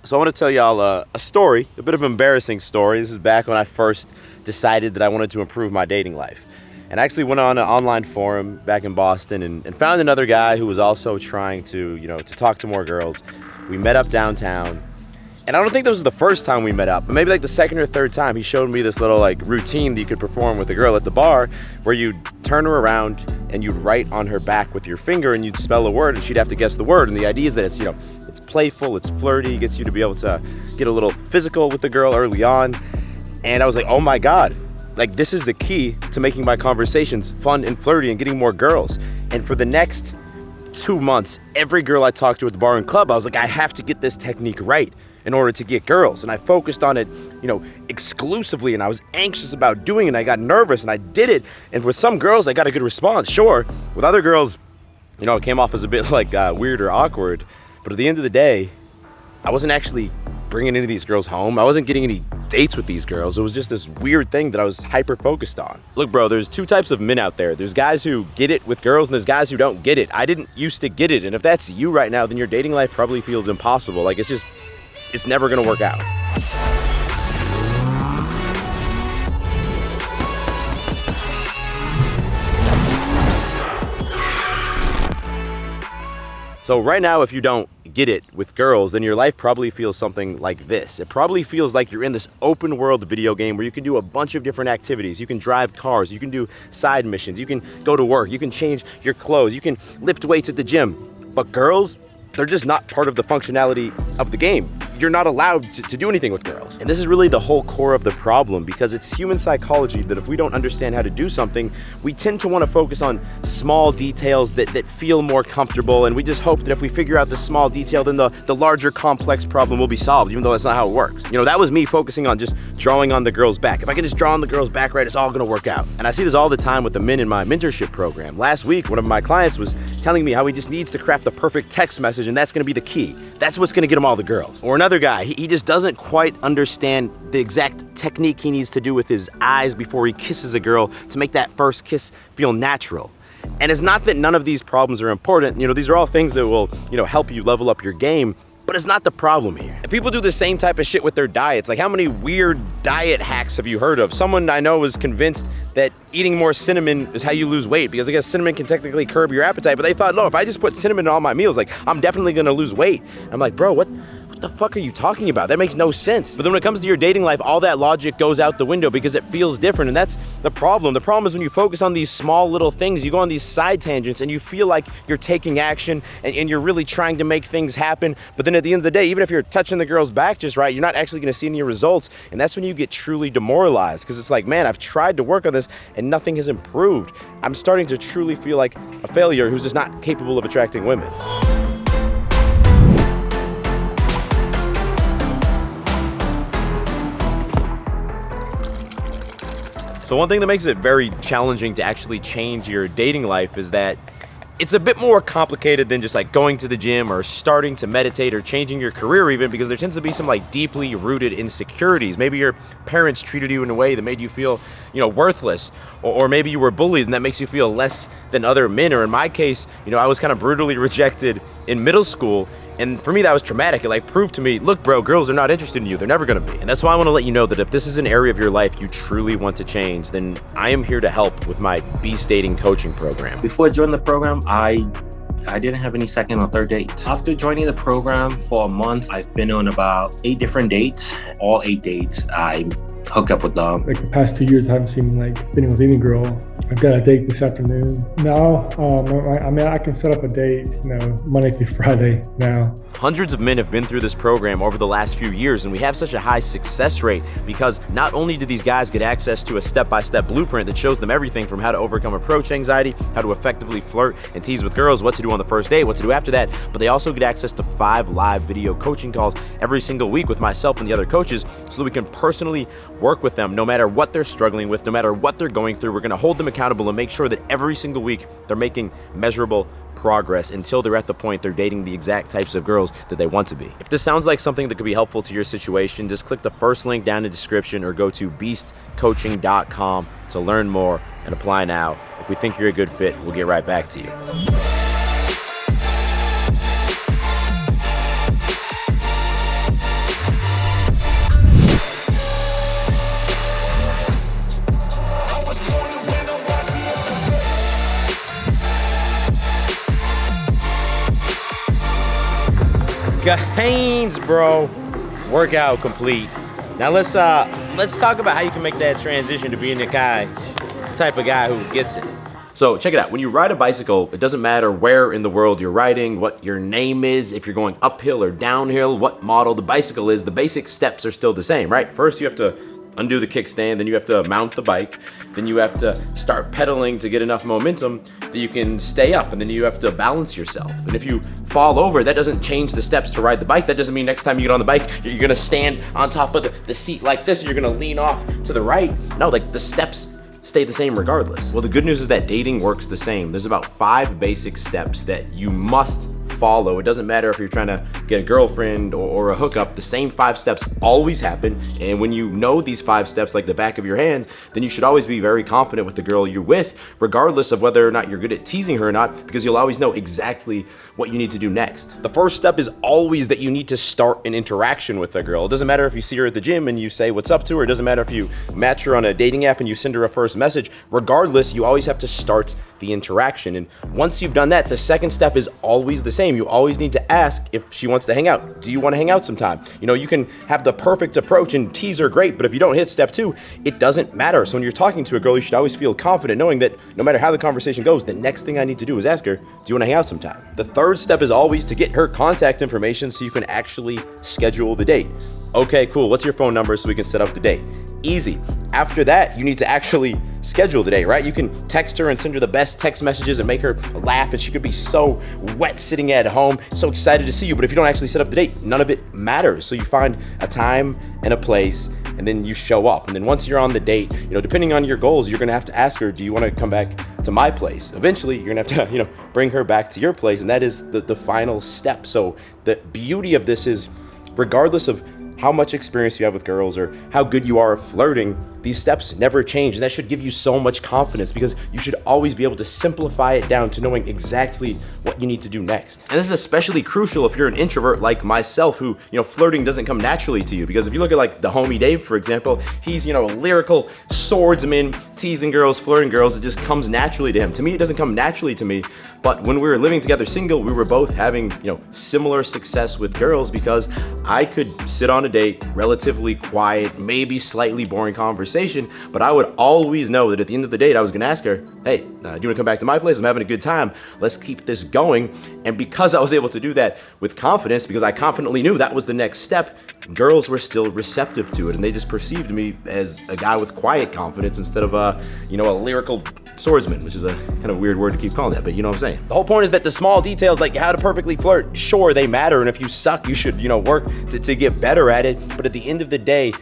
So I want to tell y'all a story, a bit of an embarrassing story. This is back when I first decided that I wanted to improve my dating life. And I actually went on an online forum back in Boston and found another guy who was also trying to talk to more girls. We met up downtown. And I don't think this was the first time we met up, but maybe like the second or third time he showed me this little like routine that you could perform with a girl at the bar where you'd turn her around and you'd write on her back with your finger and you'd spell a word and she'd have to guess the word. And the idea is that it's, it's playful, it's flirty, gets you to be able to get a little physical with the girl early on. And I was like, oh my God, like this is the key to making my conversations fun and flirty and getting more girls. And for the next 2 months, every girl I talked to at the bar and club, I was like, I have to get this technique right in order to get girls. And I focused on it, exclusively, and I was anxious about doing it, and I got nervous, and I did it. And with some girls, I got a good response, sure. With other girls, it came off as a bit like weird or awkward. But at the end of the day, I wasn't actually bringing any of these girls home. I wasn't getting any dates with these girls. It was just this weird thing that I was hyper-focused on. Look, bro, there's two types of men out there. There's guys who get it with girls, and there's guys who don't get it. I didn't used to get it, and if that's you right now, then your dating life probably feels impossible. Like, it's never gonna work out. So right now, if you don't get it with girls, then your life probably feels something like this. It probably feels like you're in this open world video game where you can do a bunch of different activities. You can drive cars, you can do side missions, you can go to work, you can change your clothes, you can lift weights at the gym. But girls, they're just not part of the functionality of the game. You're not allowed to do anything with girls. And this is really the whole core of the problem, because it's human psychology that if we don't understand how to do something, we tend to want to focus on small details that feel more comfortable, and we just hope that if we figure out the small detail, then the larger complex problem will be solved, even though that's not how it works. That was me focusing on just drawing on the girl's back. If I can just draw on the girl's back right, it's all gonna work out. And I see this all the time with the men in my mentorship program. Last week, one of my clients was telling me how he just needs to craft the perfect text message, and that's gonna be the key. That's what's gonna get him all the girls. Or another guy, he just doesn't quite understand the exact technique he needs to do with his eyes before he kisses a girl to make that first kiss feel natural. And it's not that none of these problems are important. These are all things that will, help you level up your game, but it's not the problem here. And people do the same type of shit with their diets. Like, how many weird diet hacks have you heard of? Someone I know was convinced that eating more cinnamon is how you lose weight, because I guess cinnamon can technically curb your appetite, but they thought, no, if I just put cinnamon in all my meals, like, I'm definitely gonna lose weight. I'm like, bro, what the fuck are you talking about? That makes no sense. But then when it comes to your dating life, all that logic goes out the window because it feels different, and that's the problem. The problem is when you focus on these small little things, you go on these side tangents and you feel like you're taking action and you're really trying to make things happen. But then at the end of the day, even if you're touching the girl's back just right, you're not actually gonna see any results. And that's when you get truly demoralized, because it's like, man, I've tried to work on this and nothing has improved. I'm starting to truly feel like a failure who's just not capable of attracting women. So one thing that makes it very challenging to actually change your dating life is that it's a bit more complicated than just like going to the gym or starting to meditate or changing your career even, because there tends to be some like deeply rooted insecurities. Maybe your parents treated you in a way that made you feel, worthless, or maybe you were bullied and that makes you feel less than other men. Or in my case, I was kind of brutally rejected in middle school. And for me, that was traumatic. It like proved to me, look, bro, girls are not interested in you. They're never gonna be. And that's why I wanna let you know that if this is an area of your life you truly want to change, then I am here to help with my Beast Dating coaching program. Before I joined the program, I didn't have any second or third dates. After joining the program for a month, I've been on about 8 different dates. All 8 dates, I hook up with them. Like the past 2 years, I haven't seen been with any girl. I've got a date this afternoon. Now, I can set up a date, Monday through Friday now. Hundreds of men have been through this program over the last few years, and we have such a high success rate because not only do these guys get access to a step-by-step blueprint that shows them everything from how to overcome approach anxiety, how to effectively flirt and tease with girls, what to do on the first date, what to do after that, but they also get access to 5 live video coaching calls every single week with myself and the other coaches so that we can personally work with them no matter what they're struggling with, no matter what they're going through. We're gonna hold them accountable and make sure that every single week they're making measurable progress until they're at the point they're dating the exact types of girls that they want to be. If this sounds like something that could be helpful to your situation, just click the first link down in the description or go to beastcoaching.com to learn more and apply now. If we think you're a good fit, we'll get right back to you. Haynes, bro. Workout complete. Now let's talk about how you can make that transition to being the type of guy who gets it. So check it out. When you ride a bicycle, it doesn't matter where in the world you're riding, what your name is, if you're going uphill or downhill, what model the bicycle is, the basic steps are still the same, right? First, you have to undo the kickstand, then you have to mount the bike, then you have to start pedaling to get enough momentum that you can stay up, and then you have to balance yourself. And if you fall over, that doesn't change the steps to ride the bike. That doesn't mean next time you get on the bike, you're gonna stand on top of the seat like this, and you're gonna lean off to the right. No, like the steps stay the same regardless. Well, the good news is that dating works the same. There's about 5 basic steps that you must follow. It doesn't matter if you're trying to get a girlfriend or a hookup, the same 5 steps always happen. And when you know these 5 steps like the back of your hand, then you should always be very confident with the girl you're with, regardless of whether or not you're good at teasing her or not, because you'll always know exactly what you need to do next. The first step is always that you need to start an interaction with a girl. It doesn't matter if you see her at the gym and you say what's up to her. It doesn't matter if you match her on a dating app and you send her a first message. Regardless, you always have to start the interaction. And once you've done that, the second step is always the same. You always need to ask if she wants to hang out. Do you want to hang out sometime? You know, you can have the perfect approach and tease her great, but if you don't hit step 2, it doesn't matter. So when you're talking to a girl, you should always feel confident knowing that no matter how the conversation goes, the next thing I need to do is ask her, do you want to hang out sometime? The third step is always to get her contact information so you can actually schedule the date. Okay, cool. What's your phone number so we can set up the date? Easy. After that, you need to actually schedule the date, right? You can text her and send her the best text messages and make her laugh, and she could be so wet sitting at home, so excited to see you. But if you don't actually set up the date, none of it matters. So you find a time and a place, and then you show up. And then once you're on the date, you know, depending on your goals, you're gonna have to ask her, do you wanna come back to my place? Eventually, you're gonna have to, bring her back to your place, and that is the final step. So the beauty of this is, regardless of how much experience you have with girls or how good you are at flirting, these steps never change. And that should give you so much confidence, because you should always be able to simplify it down to knowing exactly what you need to do next. And this is especially crucial if you're an introvert like myself, who, flirting doesn't come naturally to you. Because if you look at like the homie Dave, for example, he's, a lyrical swordsman, teasing girls, flirting girls. It just comes naturally to him. To me, it doesn't come naturally to me. But when we were living together single, we were both having, similar success with girls, because I could sit on a date, relatively quiet, maybe slightly boring conversation, but I would always know that at the end of the date, I was gonna ask her, hey, do you wanna come back to my place? I'm having a good time. Let's keep this going. And because I was able to do that with confidence, because I confidently knew that was the next step, girls were still receptive to it, and they just perceived me as a guy with quiet confidence instead of a lyrical swordsman, which is a kind of weird word to keep calling that, but you know what I'm saying. The whole point is that the small details, like how to perfectly flirt, sure, they matter, and if you suck, you should, work to get better at it, but at the end of the day,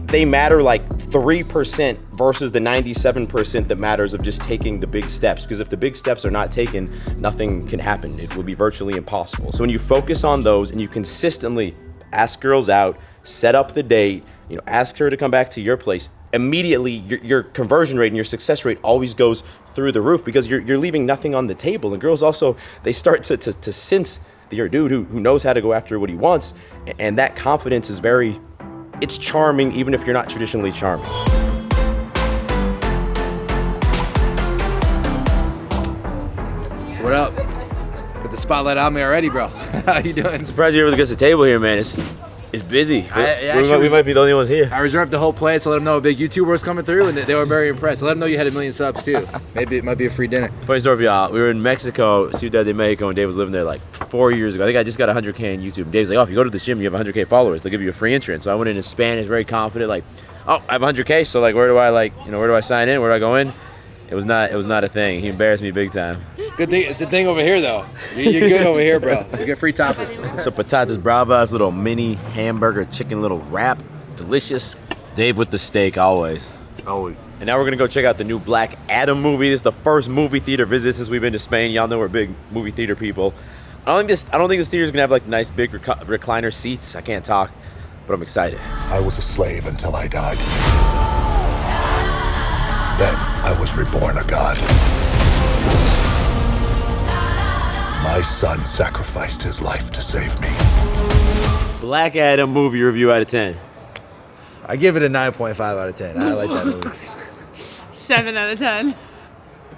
they matter like 3% versus the 97% that matters of just taking the big steps. Because if the big steps are not taken, nothing can happen. It will be virtually impossible. So when you focus on those and you consistently ask girls out, set up the date, ask her to come back to your place, immediately your conversion rate and your success rate always goes through the roof, because you're leaving nothing on the table. And girls also, they start to sense that you're a dude who knows how to go after what he wants, and that confidence is it's charming even if you're not traditionally charming. What up? Put the spotlight on me already, bro. How you doing? Surprised you're able to get to the table here, man. It's busy. We might be the only ones here. I reserved the whole place to let them know a big YouTuber was coming through, and they were very impressed. Let them know you had 1 million subs too. Maybe it might be a free dinner. Funny story for y'all. We were in Mexico, Ciudad de Mexico, and Dave was living there like 4 years ago. I think I just got 100K on YouTube. Dave's like, oh, if you go to this gym, you have 100K followers. They'll give you a free entrance. So I went in Spanish, very confident, like, oh, I have 100K. So like, where do I sign in? Where do I go in? It was not a thing. He embarrassed me big time. Good thing it's a thing over here though. You're good over here, bro. You get free toppers. So patatas bravas, little mini hamburger chicken little wrap, delicious. Dave with the steak always. Always. And now we're gonna go check out the new Black Adam movie. This is the first movie theater visit since we've been to Spain. Y'all know we're big movie theater people. I don't think this theater's gonna have like nice big recliner seats. I can't talk, but I'm excited. I was a slave until I died. Then I was reborn a god. My son sacrificed his life to save me. Black Adam movie review out of 10. I give it a 9.5 out of 10. I like that movie. 7 out of 10.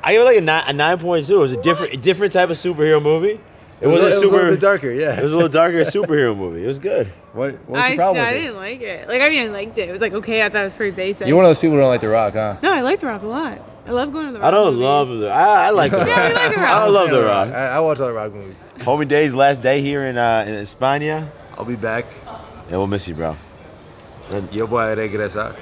I give it like a 9.2. It was a different type of superhero movie. It was a little bit darker, yeah. It was a little darker superhero movie. It was good. What was the problem I with it? didn't like it. Like, I mean, I liked it. It was like, okay, I thought it was pretty basic. You're one of those people who don't like The Rock, huh? No, I like The Rock a lot. I love going to The Rock I don't movies. love the. I like the Rock. Yeah, we like The Rock. I love the Rock. I watch all the Rock movies. Homie Day's last day here in España. I'll be back. Yeah, we'll miss you, bro. Yo voy a regresar.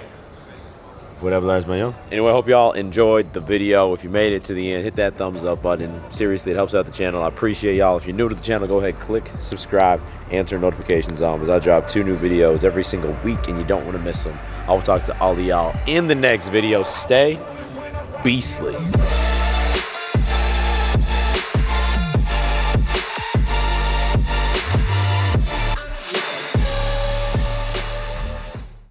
Whatever, Español. Anyway, I hope y'all enjoyed the video. If you made it to the end, hit that thumbs up button. Seriously, it helps out the channel. I appreciate y'all. If you're new to the channel, go ahead, click subscribe, and turn notifications on, because I drop 2 new videos every single week, and you don't want to miss them. I will talk to all of y'all in the next video. Stay beastly.